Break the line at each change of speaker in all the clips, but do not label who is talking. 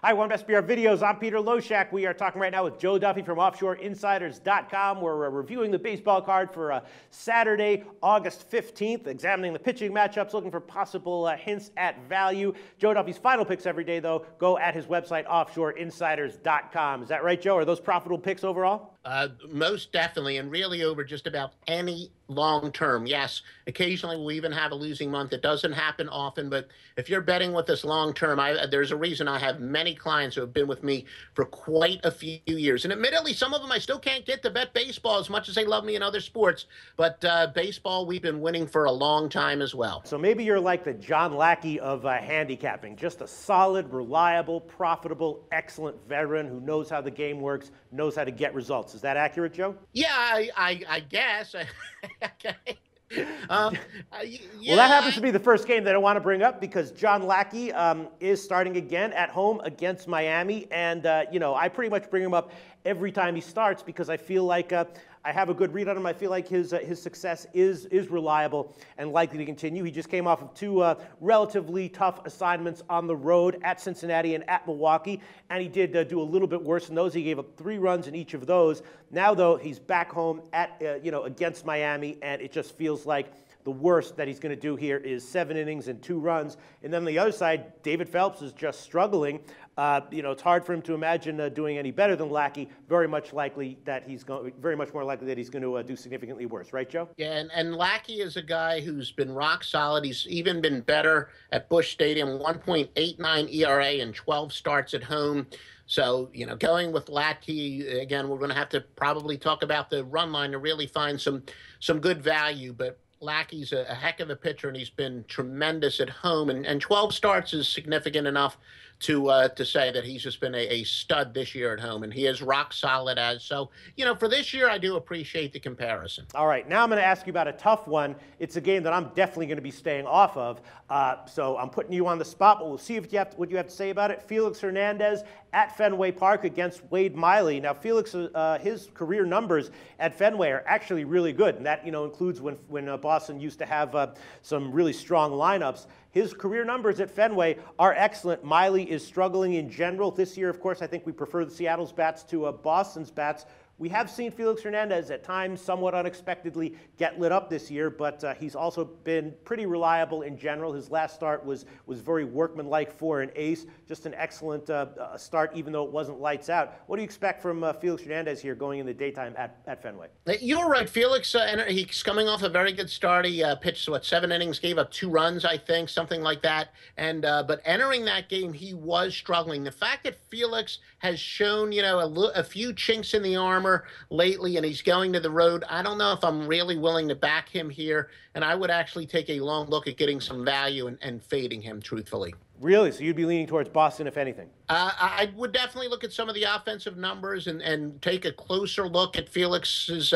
Hi, One Best BR Videos. I'm Peter Loshak. We are talking right now with Joe Duffy from OffshoreInsiders.com. We're reviewing the baseball card for Saturday, August 15th, examining the pitching matchups, looking for possible hints at value. Joe Duffy's final picks every day, though, go at his website, OffshoreInsiders.com. Is that right, Joe? Are those profitable picks overall?
Most definitely, and really over just about any long term. Yes, occasionally we'll even have a losing month. It doesn't happen often, but if you're betting with us long term, there's a reason I have many clients who have been with me for quite a few years. And admittedly, some of them I still can't get to bet baseball as much as they love me in other sports. But baseball, we've been winning for a long time as well.
So maybe you're like the John Lackey of handicapping, just a solid, reliable, profitable, excellent veteran who knows how the game works, knows how to get results. Is that accurate, Joe?
Yeah, I guess. Okay.
Well, that happens to be the first game that I want to bring up because John Lackey is starting again at home against Miami. And, I pretty much bring him up every time he starts because I feel like I have a good read on him. I feel like his success is reliable and likely to continue. He just came off of two relatively tough assignments on the road at Cincinnati and at Milwaukee, and he did do a little bit worse in those. He gave up 3 runs in each of those. Now, though, he's back home at against Miami, and it just feels like the worst that he's going to do here is 7 innings and 2 runs. And then on the other side, David Phelps is just struggling. It's hard for him to imagine doing any better than Lackey. Very much more likely that he's going to do significantly worse, right, Joe?
Yeah, and Lackey is a guy who's been rock solid. He's even been better at Busch Stadium, 1.89 ERA and 12 starts at home. So, going with Lackey, again, we're going to have to probably talk about the run line to really find some good value. But Lackey's a heck of a pitcher, and he's been tremendous at home. And 12 starts is significant enough to say that he's just been a stud this year at home, and he is rock solid as. So, for this year, I do appreciate the comparison.
All right, now I'm going to ask you about a tough one. It's a game that I'm definitely going to be staying off of. So I'm putting you on the spot, but we'll see what you have to say about it. Felix Hernandez at Fenway Park against Wade Miley. Now, Felix, his career numbers at Fenway are actually really good, and that includes when Boston used to have some really strong lineups. His career numbers at Fenway are excellent. Miley is struggling in general. This year, of course, I think we prefer the Seattle's bats to Boston's bats. We have seen Felix Hernandez at times somewhat unexpectedly get lit up this year, but he's also been pretty reliable in general. His last start was very workmanlike for an ace. Just an excellent start, even though it wasn't lights out. What do you expect from Felix Hernandez here going in the daytime at Fenway?
You're right, Felix. He's coming off a very good start. He pitched, 7 innings, gave up 2 runs, I think, something like that. And but entering that game, he was struggling. The fact that Felix has shown, a few chinks in the armor lately, and he's going to the road, I don't know if I'm really willing to back him here, and I would actually take a long look at getting some value and fading him, truthfully.
Really? So you'd be leaning towards Boston, if anything?
I would definitely look at some of the offensive numbers and take a closer look at Felix's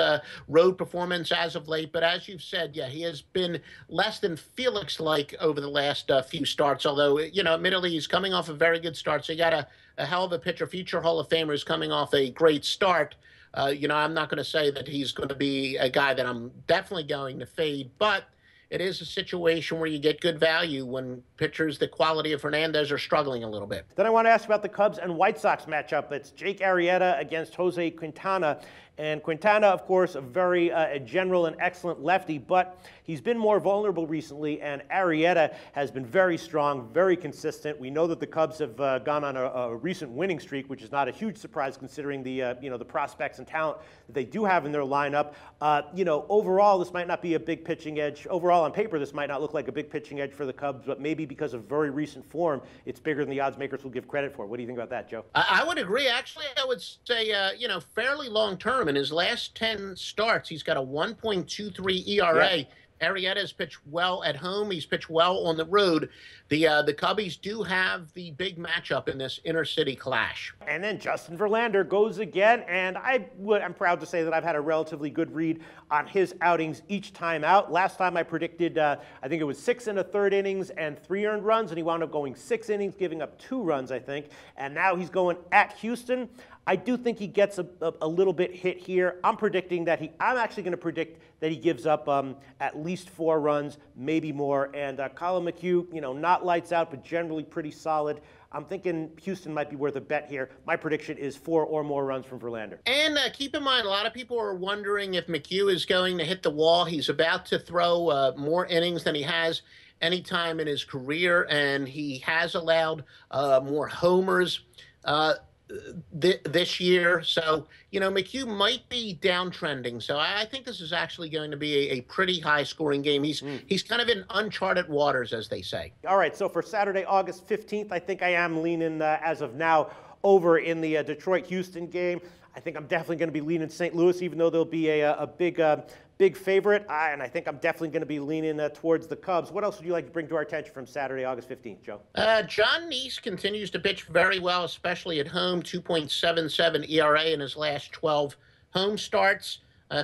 road performance as of late. But as you've said, yeah, he has been less than Felix-like over the last few starts, although, admittedly, he's coming off a very good start. So you got a hell of a pitcher, future Hall of Famer, is coming off a great start. I'm not going to say that he's going to be a guy that I'm definitely going to fade, but it is a situation where you get good value when pitchers the quality of Hernandez are struggling a little bit.
Then I want to ask about the Cubs and White Sox matchup. It's Jake Arrieta against Jose Quintana. And Quintana, of course, a very general and excellent lefty, but he's been more vulnerable recently, and Arrieta has been very strong, very consistent. We know that the Cubs have gone on a recent winning streak, which is not a huge surprise considering the prospects and talent that they do have in their lineup. Overall, this might not be a big pitching edge. Overall, on paper, this might not look like a big pitching edge for the Cubs, but maybe because of very recent form, it's bigger than the odds makers will give credit for. What do you think about that, Joe?
I would agree. Actually, I would say, fairly long term. In his last 10 starts, he's got a 1.23 ERA. Yeah. Arrieta's pitched well at home. He's pitched well on the road. The Cubbies do have the big matchup in this inter-city clash.
And then Justin Verlander goes again, and I'm proud to say that I've had a relatively good read on his outings each time out. Last time I predicted, I think it was 6 1/3 innings and 3 earned runs, and he wound up going 6 innings, giving up 2 runs, I think. And now he's going at Houston. I do think he gets a little bit hit here. I'm actually going to predict that he gives up at least 4 runs, maybe more. And Colin McHugh, not lights out, but generally pretty solid. I'm thinking Houston might be worth a bet here. My prediction is 4 or more runs from Verlander.
And keep in mind, a lot of people are wondering if McHugh is going to hit the wall. He's about to throw more innings than he has any time in his career, and he has allowed more homers this year. So, McHugh might be downtrending. So I think this is actually going to be a pretty high-scoring game. He's kind of in uncharted waters, as they say.
All right, so for Saturday, August 15th, I think I am leaning, as of now, over in the Detroit-Houston game. I think I'm definitely going to be leaning St. Louis, even though there'll be a big favorite. And I think I'm definitely going to be leaning towards the Cubs. What else would you like to bring to our attention from Saturday, August 15th, Joe?
John Neese continues to pitch very well, especially at home, 2.77 ERA in his last 12 home starts.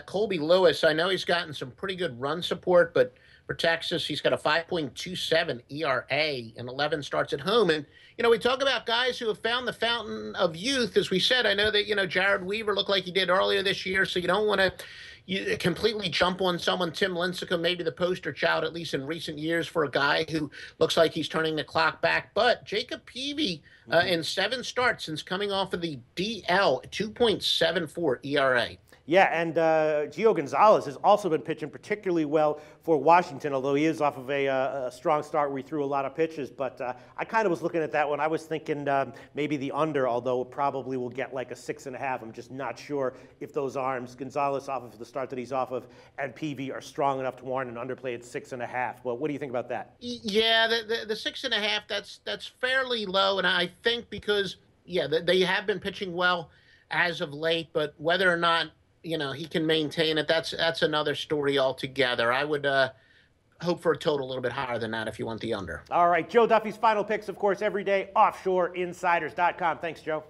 Colby Lewis, I know he's gotten some pretty good run support, but for Texas, he's got a 5.27 ERA in 11 starts at home. And, we talk about guys who have found the fountain of youth. As we said, I know that, Jared Weaver looked like he did earlier this year, so you don't want to completely jump on someone. Tim Lincecum, maybe the poster child, at least in recent years, for a guy who looks like he's turning the clock back. But Jacob Peavy, in 7 starts since coming off of the DL, 2.74 ERA.
Yeah, and Gio Gonzalez has also been pitching particularly well for Washington, although he is off of a strong start where he threw a lot of pitches. But I kind of was looking at that one. I was thinking maybe the under, although it probably will get like a 6.5. I'm just not sure if those arms, Gonzalez off of the start that he's off of, and PV are strong enough to warrant an underplay at 6.5. But what do you think about that?
Yeah, the 6.5, that's fairly low. And I think because, they have been pitching well as of late, but whether or not he can maintain it, that's another story altogether. I would hope for a total a little bit higher than that if you want the under.
All right, Joe Duffy's final picks, of course, every day, offshoreinsiders.com. Thanks, Joe.